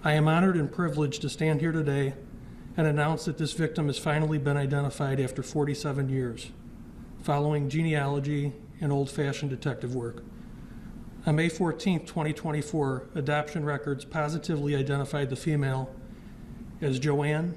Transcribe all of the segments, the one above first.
I am honored and privileged to stand here today and announce that this victim has finally been identified after 47 years, following genealogy and old-fashioned detective work. On May 14, 2024, adoption records positively identified the female as JoAnn,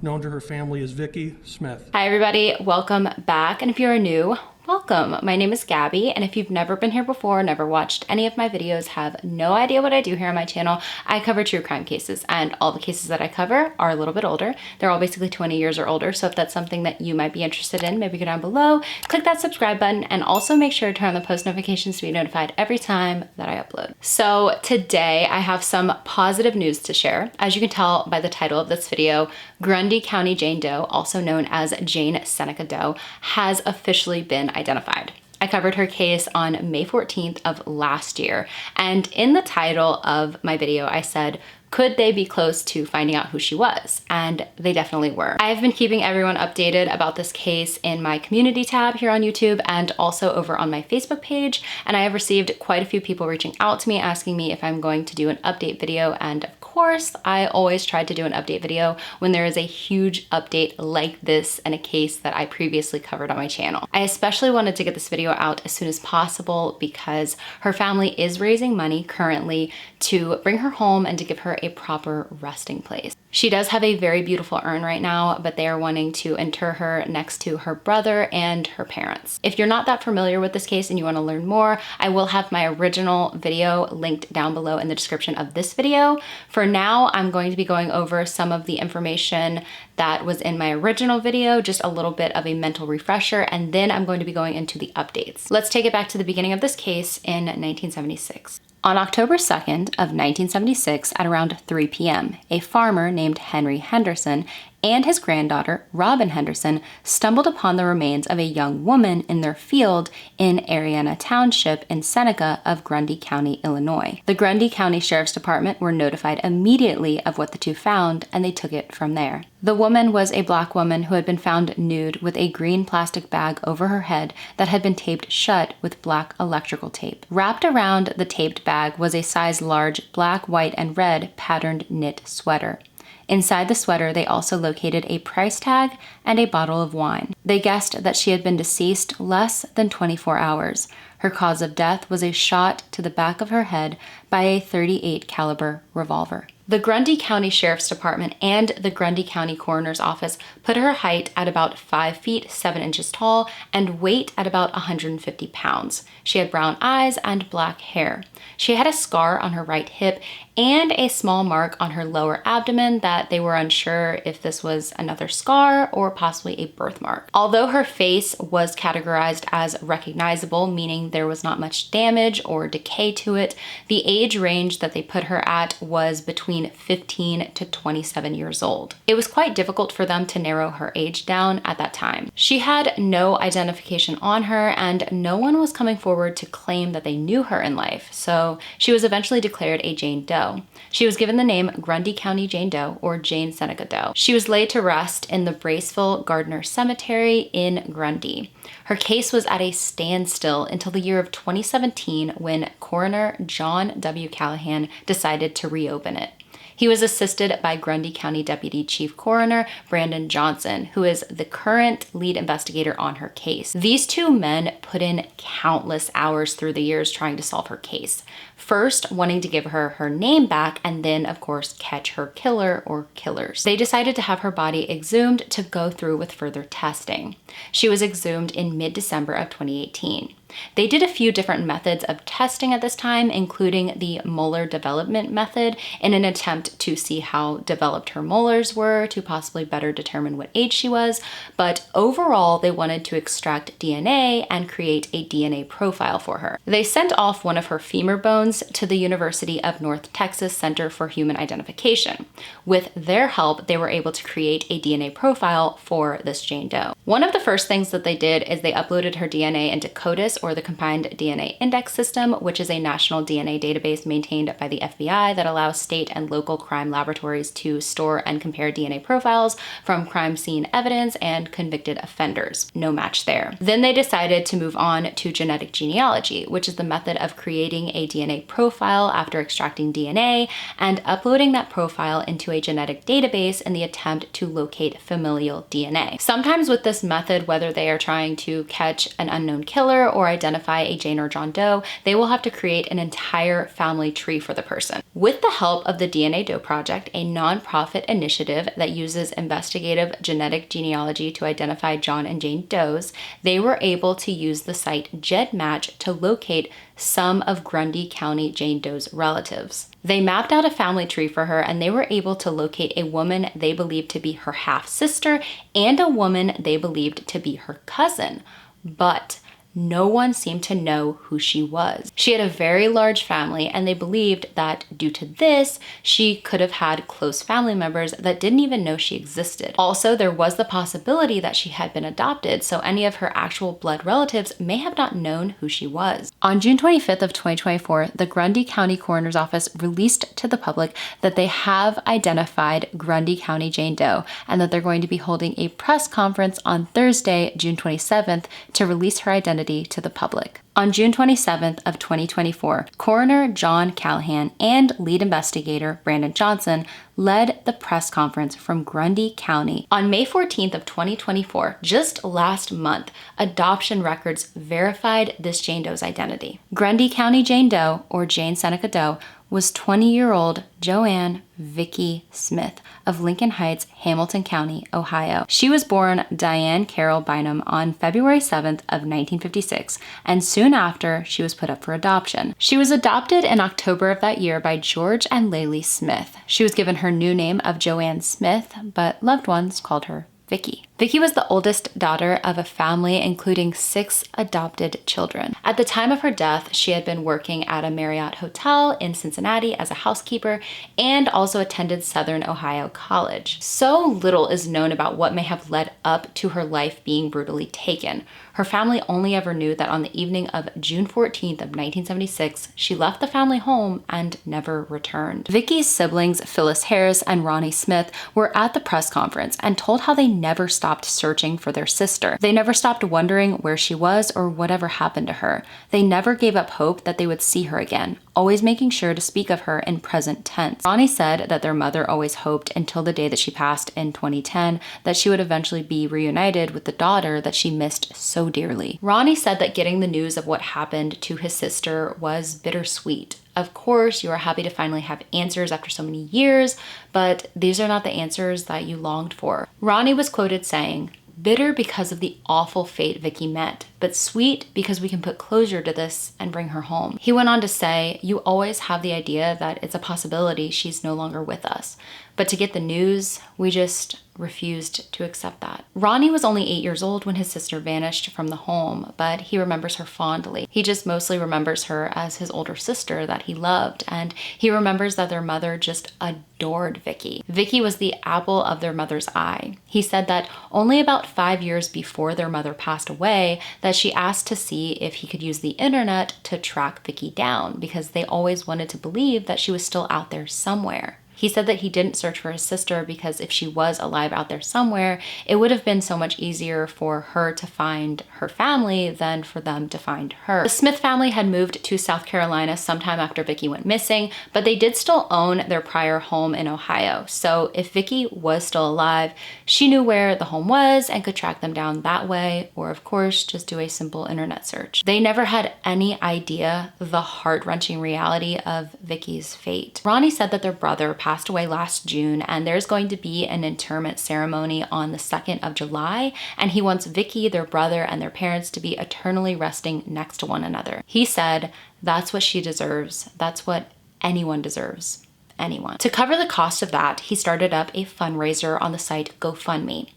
known to her family as Vicky Smith. Hi everybody, welcome back. And if you're new, welcome. My name is Gabby, and if you've never been here before, never watched any of my videos, have no idea what I do here on my channel, I cover true crime cases, and all the cases that I cover are a little bit older. They're all basically 20 years or older, so if that's something that you might be interested in, maybe go down below, click that subscribe button, and also make sure to turn on the post notifications to be notified every time that I upload. So today I have some positive news to share. As you can tell by the title of this video, Grundy County Jane Doe, also known as Jane Seneca Doe, has officially been identified. I covered her case on May 14th of last year, and in the title of my video I said, could they be close to finding out who she was? And they definitely were. I've been keeping everyone updated about this case in my community tab here on YouTube and also over on my Facebook page, and I have received quite a few people reaching out to me asking me if I'm going to do an update video, and of course, I always try to do an update video when there is a huge update like this in a case that I previously covered on my channel. I especially wanted to get this video out as soon as possible because her family is raising money currently to bring her home and to give her a proper resting place. She does have a very beautiful urn right now, but they are wanting to inter her next to her brother and her parents. If you're not that familiar with this case and you want to learn more, I will have my original video linked down below in the description of this video. For now, I'm going to be going over some of the information that was in my original video, just a little bit of a mental refresher, and then I'm going to be going into the updates. Let's take it back to the beginning of this case in 1976. On October 2nd of 1976 at around 3 p.m., a farmer named Henry Henderson and his granddaughter, Robin Henderson, stumbled upon the remains of a young woman in their field in Ariana Township in Seneca of Grundy County, Illinois. The Grundy County Sheriff's Department were notified immediately of what the two found, and they took it from there. The woman was a black woman who had been found nude with a green plastic bag over her head that had been taped shut with black electrical tape. Wrapped around the taped bag was a size large black, white, and red patterned knit sweater. Inside the sweater, they also located a price tag and a bottle of wine. They guessed that she had been deceased less than 24 hours. Her cause of death was a shot to the back of her head by a .38 caliber revolver. The Grundy County Sheriff's Department and the Grundy County Coroner's Office put her height at about 5 feet 7 inches tall and weight at about 150 pounds. She had brown eyes and black hair. She had a scar on her right hip and a small mark on her lower abdomen that they were unsure if this was another scar or possibly a birthmark. Although her face was categorized as recognizable, meaning there was not much damage or decay to it, the age range that they put her at was between 15 to 27 years old. It was quite difficult for them to narrow her age down at that time. She had no identification on her, and no one was coming forward to claim that they knew her in life, so she was eventually declared a Jane Doe. She was given the name Grundy County Jane Doe, or Jane Seneca Doe. She was laid to rest in the Braceville Gardner Cemetery in Grundy. Her case was at a standstill until the year of 2017 when coroner John W. Callahan decided to reopen it. He was assisted by Grundy County Deputy Chief Coroner Brandon Johnson, who is the current lead investigator on her case. These two men put in countless hours through the years trying to solve her case. First, wanting to give her her name back, and then, of course, catch her killer or killers. They decided to have her body exhumed to go through with further testing. She was exhumed in mid-December of 2018. They did a few different methods of testing at this time, including the molar development method, in an attempt to see how developed her molars were to possibly better determine what age she was. But overall, they wanted to extract DNA and create a DNA profile for her. They sent off one of her femur bones to the University of North Texas Center for Human Identification. With their help, they were able to create a DNA profile for this Jane Doe. One of the first things that they did is they uploaded her DNA into CODIS, or the Combined DNA Index System, which is a national DNA database maintained by the FBI that allows state and local crime laboratories to store and compare DNA profiles from crime scene evidence and convicted offenders. No match there. Then they decided to move on to genetic genealogy, which is the method of creating a DNA profile after extracting DNA and uploading that profile into a genetic database in the attempt to locate familial DNA. Sometimes with this method, whether they are trying to catch an unknown killer or identify a Jane or John Doe, they will have to create an entire family tree for the person. With the help of the DNA Doe Project, a nonprofit initiative that uses investigative genetic genealogy to identify John and Jane Does, they were able to use the site GEDmatch to locate some of Grundy County Jane Doe's relatives. They mapped out a family tree for her, and they were able to locate a woman they believed to be her half-sister and a woman they believed to be her cousin. But no one seemed to know who she was. She had a very large family, and they believed that due to this, she could have had close family members that didn't even know she existed. Also, there was the possibility that she had been adopted, so any of her actual blood relatives may have not known who she was. On June 25th of 2024, the Grundy County Coroner's Office released to the public that they have identified Grundy County Jane Doe, and that they're going to be holding a press conference on Thursday, June 27th, to release her identity to the public. On June 27th of 2024, Coroner John Callahan and lead investigator Brandon Johnson led the press conference from Grundy County. On May 14th of 2024, just last month, adoption records verified this Jane Doe's identity. Grundy County Jane Doe, or Jane Seneca Doe, was 20-year-old JoAnn Vicky Smith of Lincoln Heights, Hamilton County, Ohio. She was born Diane Carol Bynum on February 7th of 1956, and soon after, she was put up for adoption. She was adopted in October of that year by George and Laylee Smith. She was given her new name of JoAnn Smith, but loved ones called her Vicky. Vicky was the oldest daughter of a family including 6 adopted children. At the time of her death, she had been working at a Marriott hotel in Cincinnati as a housekeeper and also attended Southern Ohio College. So little is known about what may have led up to her life being brutally taken. Her family only ever knew that on the evening of June 14th of 1976, she left the family home and never returned. Vicky's siblings, Phyllis Harris and Ronnie Smith, were at the press conference and told how they never stopped searching for their sister. They never stopped wondering where she was or whatever happened to her. They never gave up hope that they would see her again, always making sure to speak of her in present tense. Ronnie said that their mother always hoped until the day that she passed in 2010 that she would eventually be reunited with the daughter that she missed so dearly. Ronnie said that getting the news of what happened to his sister was bittersweet. Of course, you are happy to finally have answers after so many years, but these are not the answers that you longed for. Ronnie was quoted saying, "Bitter because of the awful fate Vicky met, but sweet because we can put closure to this and bring her home." He went on to say, "You always have the idea that it's a possibility she's no longer with us. But to get the news, we just refused to accept that." Ronnie was only 8 years old when his sister vanished from the home, but he remembers her fondly. He just mostly remembers her as his older sister that he loved, and he remembers that their mother just adored Vicky. Vicky was the apple of their mother's eye. He said that only about 5 years before their mother passed away, that she asked to see if he could use the internet to track Vicky down, because they always wanted to believe that she was still out there somewhere. He said that he didn't search for his sister because if she was alive out there somewhere, it would have been so much easier for her to find her family than for them to find her. The Smith family had moved to South Carolina sometime after Vicky went missing, but they did still own their prior home in Ohio. So if Vicky was still alive, she knew where the home was and could track them down that way, or of course, just do a simple internet search. They never had any idea the heart-wrenching reality of Vicky's fate. Ronnie said that their brother passed away last June, and there's going to be an interment ceremony on the 2nd of July, and he wants Vicky, their brother, and their parents to be eternally resting next to one another. He said, "That's what she deserves. That's what anyone deserves." Anyone. To cover the cost of that, he started up a fundraiser on the site GoFundMe.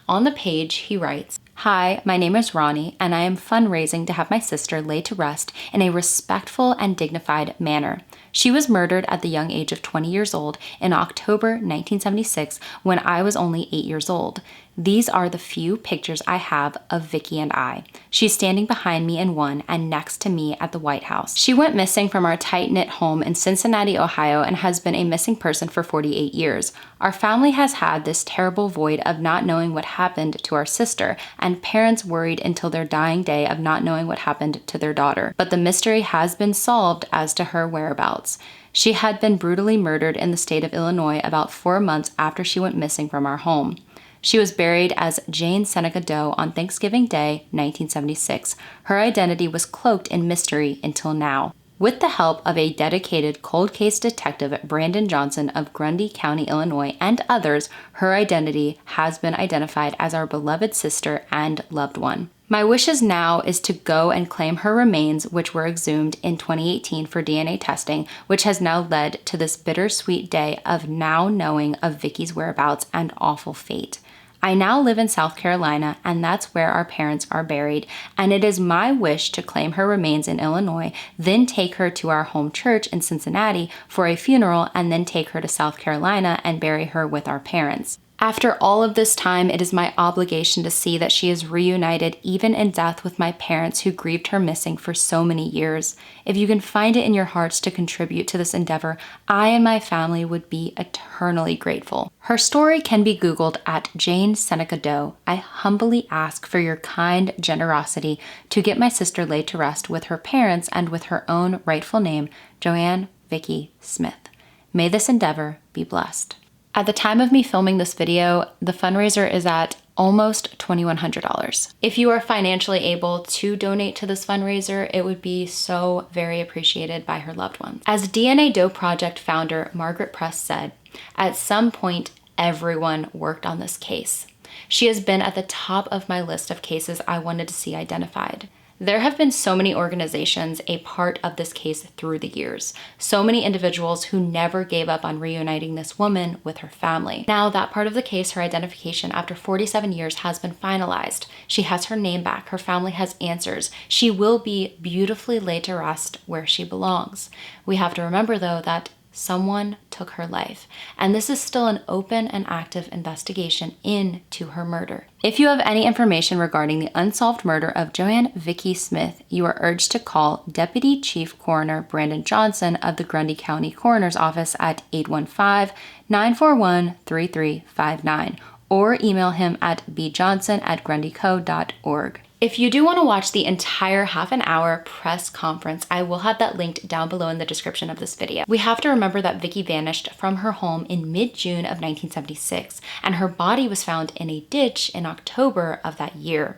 On the page, he writes, "Hi, my name is Ronnie, and I am fundraising to have my sister laid to rest in a respectful and dignified manner. She was murdered at the young age of 20 years old in October 1976 when I was only 8 years old. These are the few pictures I have of Vicky and I. She's standing behind me in one and next to me at the White House. She went missing from our tight-knit home in Cincinnati, Ohio, and has been a missing person for 48 years. Our family has had this terrible void of not knowing what happened to our sister, and parents worried until their dying day of not knowing what happened to their daughter. But the mystery has been solved as to her whereabouts. She had been brutally murdered in the state of Illinois about 4 months after she went missing from our home. She was buried as Jane Seneca Doe on Thanksgiving Day, 1976. Her identity was cloaked in mystery until now. With the help of a dedicated cold case detective, Brandon Johnson of Grundy County, Illinois, and others, her identity has been identified as our beloved sister and loved one. My wishes now is to go and claim her remains, which were exhumed in 2018 for DNA testing, which has now led to this bittersweet day of now knowing of Vicky's whereabouts and awful fate. I now live in South Carolina, and that's where our parents are buried, and it is my wish to claim her remains in Illinois, then take her to our home church in Cincinnati for a funeral, and then take her to South Carolina and bury her with our parents. After all of this time, it is my obligation to see that she is reunited even in death with my parents who grieved her missing for so many years. If you can find it in your hearts to contribute to this endeavor, I and my family would be eternally grateful. Her story can be Googled at Jane Seneca Doe. I humbly ask for your kind generosity to get my sister laid to rest with her parents and with her own rightful name, JoAnn Vicky Smith. May this endeavor be blessed. At the time of me filming this video, the fundraiser is at almost $2,100. If you are financially able to donate to this fundraiser, it would be so very appreciated by her loved ones. As DNA Doe Project founder Margaret Press said, at some point, everyone worked on this case. She has been at the top of my list of cases I wanted to see identified. There have been so many organizations a part of this case through the years. So many individuals who never gave up on reuniting this woman with her family. Now that part of the case, her identification after 47 years has been finalized. She has her name back. Her family has answers. She will be beautifully laid to rest where she belongs. We have to remember though that someone took her life, and this is still an open and active investigation into her murder. If you have any information regarding the unsolved murder of JoAnn Vicky Smith, you are urged to call Deputy Chief Coroner Brandon Johnson of the Grundy County Coroner's Office at 815-941-3359 or email him at bjohnson@grundyco.org. If you do want to watch the entire half an hour press conference, I will have that linked down below in the description of this video. We have to remember that Vicky vanished from her home in mid-June of 1976, and her body was found in a ditch in October of that year.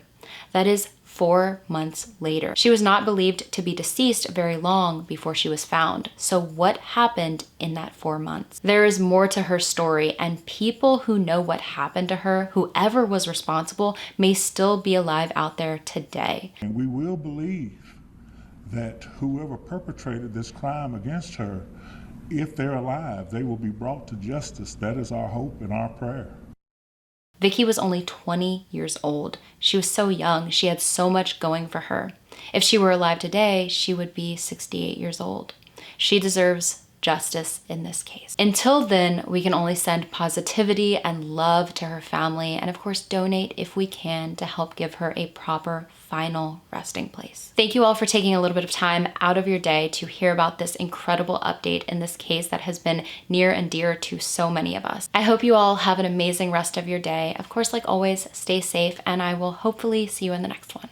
That is 4 months later. She was not believed to be deceased very long before she was found. So what happened in that 4 months? There is more to her story, and people who know what happened to her, whoever was responsible, may still be alive out there today. And we will believe that whoever perpetrated this crime against her, if they're alive, they will be brought to justice. That is our hope and our prayer. Vicky was only 20 years old. She was so young. She had so much going for her. If she were alive today, she would be 68 years old. She deserves justice in this case. Until then, we can only send positivity and love to her family, and of course donate if we can to help give her a proper final resting place. Thank you all for taking a little bit of time out of your day to hear about this incredible update in this case that has been near and dear to so many of us. I hope you all have an amazing rest of your day. Of course, like always, stay safe, and I will hopefully see you in the next one.